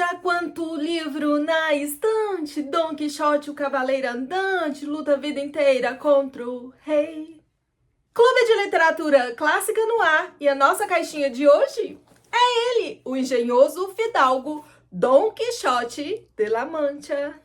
Veja quanto livro na estante, Dom Quixote, o cavaleiro andante, luta a vida inteira contra o rei. Clube de Literatura Clássica no ar, e a nossa caixinha de hoje é ele, o engenhoso fidalgo Dom Quixote de La Mancha.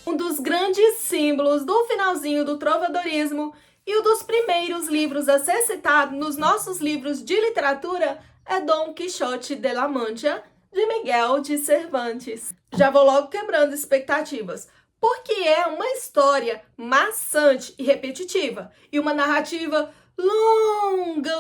Um dos grandes símbolos do finalzinho do trovadorismo e um dos primeiros livros a ser citado nos nossos livros de literatura é Dom Quixote de La Mancha, de Miguel de Cervantes. Já vou logo quebrando expectativas, porque é uma história maçante e repetitiva, e uma narrativa longa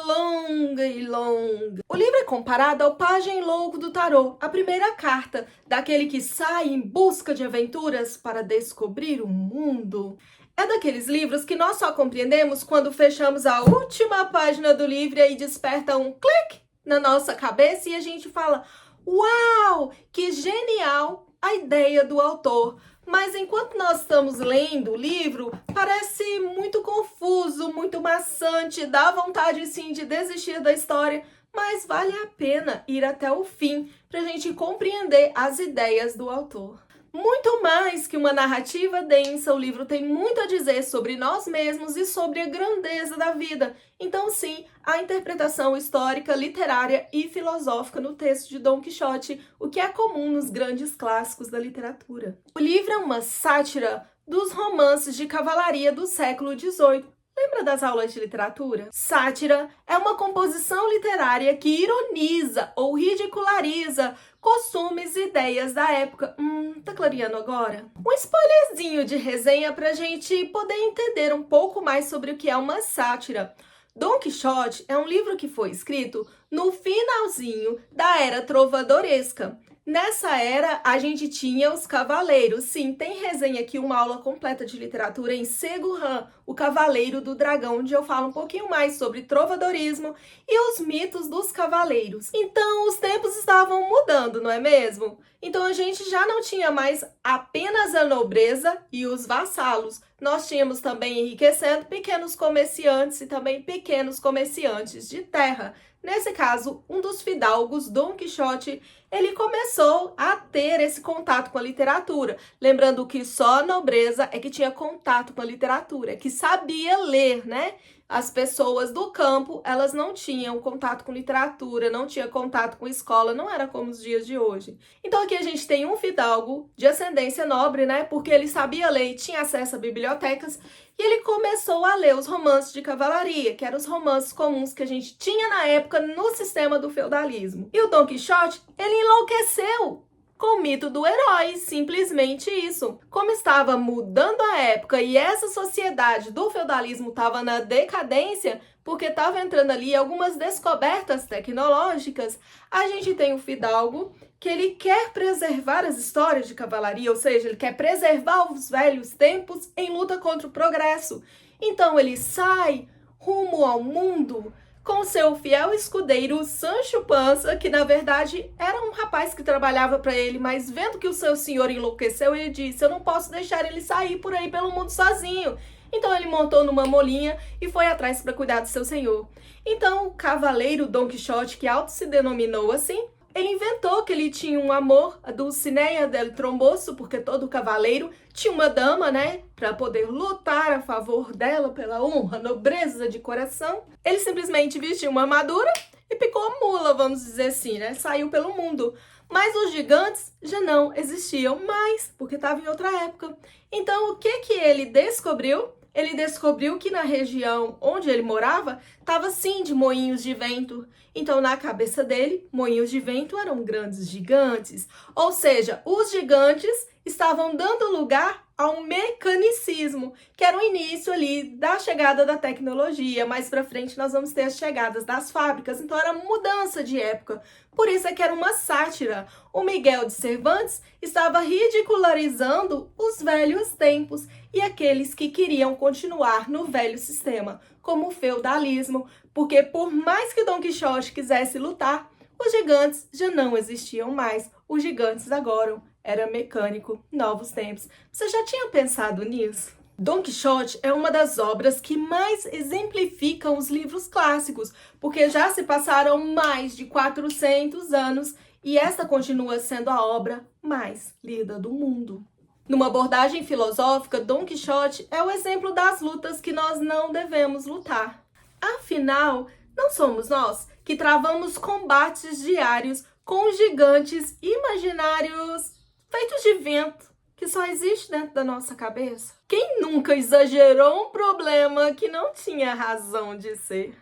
e longa. O livro é comparado ao Pajem Louco do Tarô, a primeira carta daquele que sai em busca de aventuras para descobrir o mundo. É daqueles livros que nós só compreendemos quando fechamos a última página do livro e aí desperta um clique na nossa cabeça e a gente fala: uau, que genial a ideia do autor! Mas enquanto nós estamos lendo o livro, parece muito confuso, muito maçante, dá vontade sim de desistir da história, mas vale a pena ir até o fim para a gente compreender as ideias do autor. Muito mais que uma narrativa densa, o livro tem muito a dizer sobre nós mesmos e sobre a grandeza da vida. Então, sim, a interpretação histórica, literária e filosófica no texto de Dom Quixote, o que é comum nos grandes clássicos da literatura. O livro é uma sátira dos romances de cavalaria do século XVIII. Lembra das aulas de literatura? Sátira é uma composição literária que ironiza ou ridiculariza costumes e ideias da época. Tá clareando agora? Um spoilerzinho de resenha pra gente poder entender um pouco mais sobre o que é uma sátira. Dom Quixote é um livro que foi escrito no finalzinho da Era Trovadoresca. Nessa era, a gente tinha os cavaleiros. Sim, tem resenha aqui, uma aula completa de literatura em Segurhan, o Cavaleiro do Dragão, onde eu falo um pouquinho mais sobre trovadorismo e os mitos dos cavaleiros. Então, os tempos estavam mudando, não é mesmo? Então, a gente já não tinha mais apenas a nobreza e os vassalos. Nós tínhamos também, enriquecendo, pequenos comerciantes e também pequenos comerciantes de terra. Nesse caso, um dos fidalgos, Dom Quixote, ele começou a ter esse contato com a literatura. Lembrando que só a nobreza é que tinha contato com a literatura, que sabia ler, né? As pessoas do campo, elas não tinham contato com literatura, não tinham contato com escola, não era como os dias de hoje. Então aqui a gente tem um fidalgo de ascendência nobre, né? Porque ele sabia ler e tinha acesso a bibliotecas, e ele começou a ler os romances de cavalaria, que eram os romances comuns que a gente tinha na época no sistema do feudalismo. E o Dom Quixote, ele enlouqueceu com o mito do herói, simplesmente isso. Como estava mudando a época e essa sociedade do feudalismo estava na decadência, porque estava entrando ali algumas descobertas tecnológicas, a gente tem o fidalgo que ele quer preservar as histórias de cavalaria, ou seja, ele quer preservar os velhos tempos em luta contra o progresso. Então ele sai rumo ao mundo com seu fiel escudeiro Sancho Panza, que na verdade era um rapaz que trabalhava para ele, mas vendo que o seu senhor enlouqueceu, ele disse: eu não posso deixar ele sair por aí pelo mundo sozinho. Então ele montou numa molinha e foi atrás para cuidar do seu senhor. Então o cavaleiro Dom Quixote, que auto se denominou assim, ele inventou que ele tinha um amor, a Dulcinea del Toboso, porque todo cavaleiro tinha uma dama, né, para poder lutar a favor dela pela honra, nobreza de coração. Ele simplesmente vestiu uma armadura e picou a mula, vamos dizer assim, né, saiu pelo mundo. Mas os gigantes já não existiam mais, porque estava em outra época. Então o que que ele descobriu? Ele descobriu que na região onde ele morava estava sim de moinhos de vento. Então, na cabeça dele, moinhos de vento eram grandes gigantes. Ou seja, os gigantes estavam dando lugar ao mecanicismo, que era o início ali da chegada da tecnologia. Mais para frente nós vamos ter as chegadas das fábricas. Então, era mudança de época. Por isso é que era uma sátira. O Miguel de Cervantes estava ridicularizando os velhos tempos e aqueles que queriam continuar no velho sistema, como o feudalismo, porque por mais que Dom Quixote quisesse lutar, os gigantes já não existiam mais. Os gigantes agora eram mecânico, novos tempos. Você já tinha pensado nisso? Dom Quixote é uma das obras que mais exemplificam os livros clássicos, porque já se passaram mais de 400 anos e esta continua sendo a obra mais lida do mundo. Numa abordagem filosófica, Dom Quixote é o exemplo das lutas que nós não devemos lutar. Afinal, não somos nós que travamos combates diários com gigantes imaginários feitos de vento, que só existe dentro da nossa cabeça? Quem nunca exagerou um problema que não tinha razão de ser?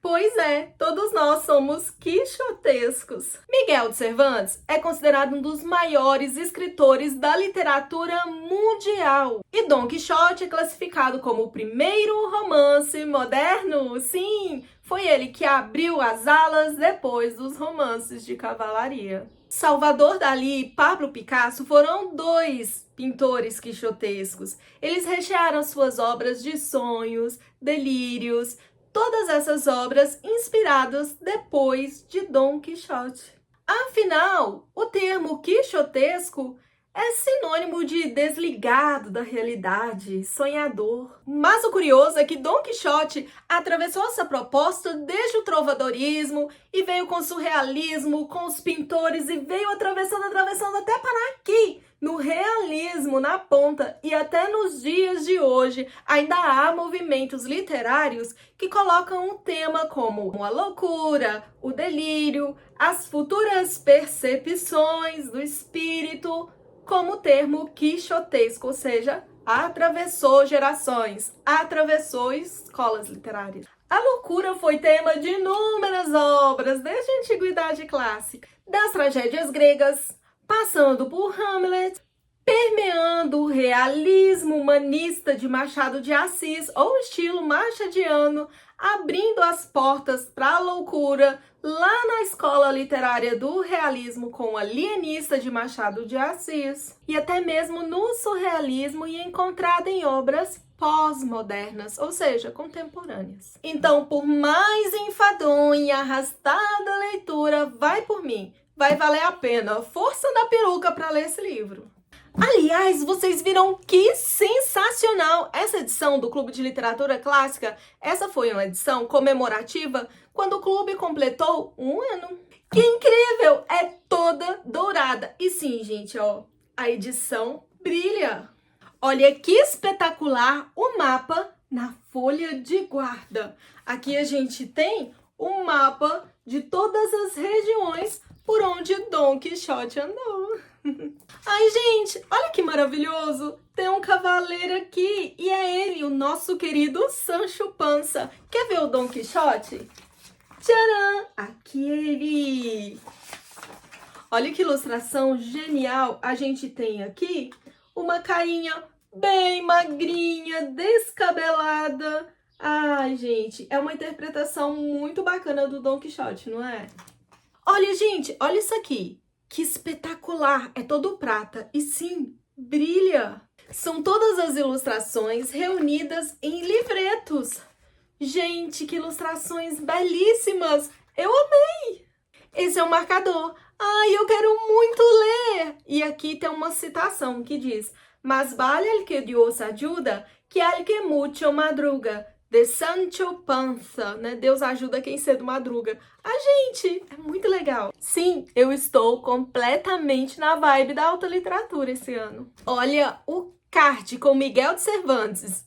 Pois é, todos nós somos quixotescos. Miguel de Cervantes é considerado um dos maiores escritores da literatura mundial. E Dom Quixote é classificado como o primeiro romance moderno. Sim, foi ele que abriu as alas depois dos romances de cavalaria. Salvador Dalí e Pablo Picasso foram dois pintores quixotescos. Eles rechearam suas obras de sonhos, delírios, todas essas obras inspiradas depois de Dom Quixote. Afinal, o termo quixotesco é sinônimo de desligado da realidade, sonhador. Mas o curioso é que Dom Quixote atravessou essa proposta desde o trovadorismo e veio com o surrealismo, com os pintores e veio atravessando até parar aqui, no realismo, na ponta. E até nos dias de hoje ainda há movimentos literários que colocam um tema como a loucura, o delírio, as futuras percepções do espírito, como o termo quixotesco, ou seja, atravessou gerações, atravessou escolas literárias. A loucura foi tema de inúmeras obras, desde a antiguidade clássica, das tragédias gregas, passando por Hamlet, permeando o realismo humanista de Machado de Assis, ou o estilo machadiano, abrindo as portas para a loucura lá na escola literária do realismo com o alienista de Machado de Assis, e até mesmo no surrealismo e encontrada em obras pós-modernas, ou seja, contemporâneas. Então, por mais enfadonha e arrastada a leitura, vai por mim, vai valer a pena. Força da peruca para ler esse livro. Aliás, vocês viram que sensacional essa edição do Clube de Literatura Clássica? Essa foi uma edição comemorativa quando o clube completou 1 ano. Que incrível! É toda dourada. E sim, gente, ó, a edição brilha. Olha que espetacular o mapa na folha de guarda. Aqui a gente tem um mapa de todas as regiões por onde Dom Quixote andou. Ai, gente, olha que maravilhoso! Tem um cavaleiro aqui e é ele, o nosso querido Sancho Panza. Quer ver o Dom Quixote? Tcharam! Aqui ele! Olha que ilustração genial! A gente tem aqui uma carinha bem magrinha, descabelada. Ai, gente, é uma interpretação muito bacana do Dom Quixote, não é? Olha, gente, olha isso aqui. Que espetacular! É todo prata e sim, brilha! São todas as ilustrações reunidas em livretos. Gente, que ilustrações belíssimas! Eu amei! Esse é o marcador. Ai, eu quero muito ler! E aqui tem uma citação que diz: Mas vale el que Dios ayuda, que el que mucho madruga. De Sancho Panza, né? Deus ajuda quem cedo madruga. Gente, é muito legal. Sim, eu estou completamente na vibe da alta literatura esse ano. Olha o card com Miguel de Cervantes.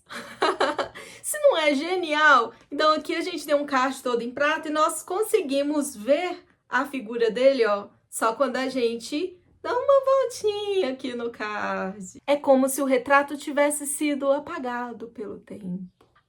Se não é genial? Então aqui a gente tem um card todo em prata e nós conseguimos ver a figura dele, ó, só quando a gente dá uma voltinha aqui no card. É como se o retrato tivesse sido apagado pelo tempo.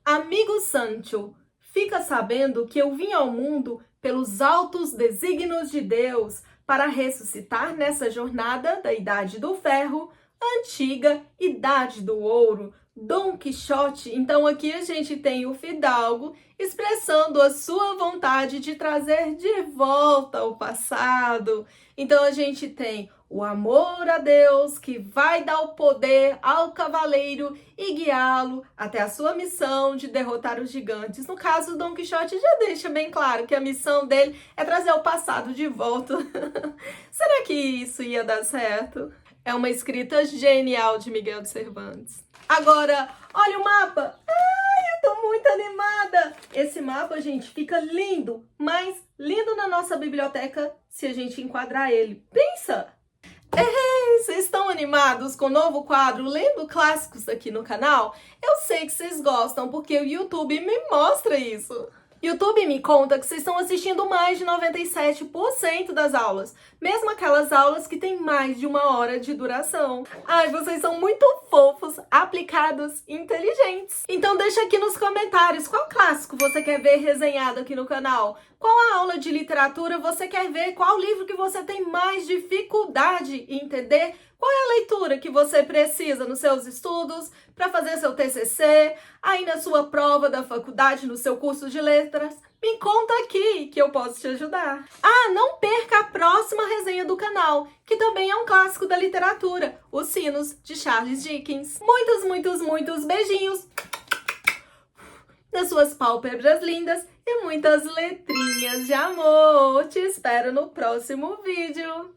Amigo Sancho, fica sabendo que eu vim ao mundo pelos altos desígnios de Deus para ressuscitar nessa jornada da Idade do Ferro, antiga Idade do Ouro, Dom Quixote. Então aqui a gente tem o fidalgo expressando a sua vontade de trazer de volta o passado. Então a gente tem o amor a Deus que vai dar o poder ao cavaleiro e guiá-lo até a sua missão de derrotar os gigantes. No caso, Dom Quixote já deixa bem claro que a missão dele é trazer o passado de volta. Será que isso ia dar certo? É uma escrita genial de Miguel de Cervantes. Agora, olha o mapa. Ai, eu tô muito animada. Esse mapa, gente, fica lindo, mas lindo na nossa biblioteca se a gente enquadrar ele. Pensa! Vocês estão animados com o novo quadro Lendo Clássicos aqui no canal? Eu sei que vocês gostam, porque o YouTube me mostra isso. YouTube me conta que vocês estão assistindo mais de 97% das aulas, mesmo aquelas aulas que têm mais de 1 hora de duração. Ai, vocês são muito fofos, aplicados e inteligentes. Então deixa aqui nos comentários qual clássico você quer ver resenhado aqui no canal. Qual a aula de literatura você quer ver? Qual livro que você tem mais dificuldade em entender? Qual é a leitura que você precisa nos seus estudos, para fazer seu TCC, aí na sua prova da faculdade, no seu curso de letras? Me conta aqui que eu posso te ajudar. Não perca a próxima resenha do canal, que também é um clássico da literatura, Os Sinos, de Charles Dickens. Muitos, muitos, muitos beijinhos nas suas pálpebras lindas e muitas letrinhas de amor. Te espero no próximo vídeo.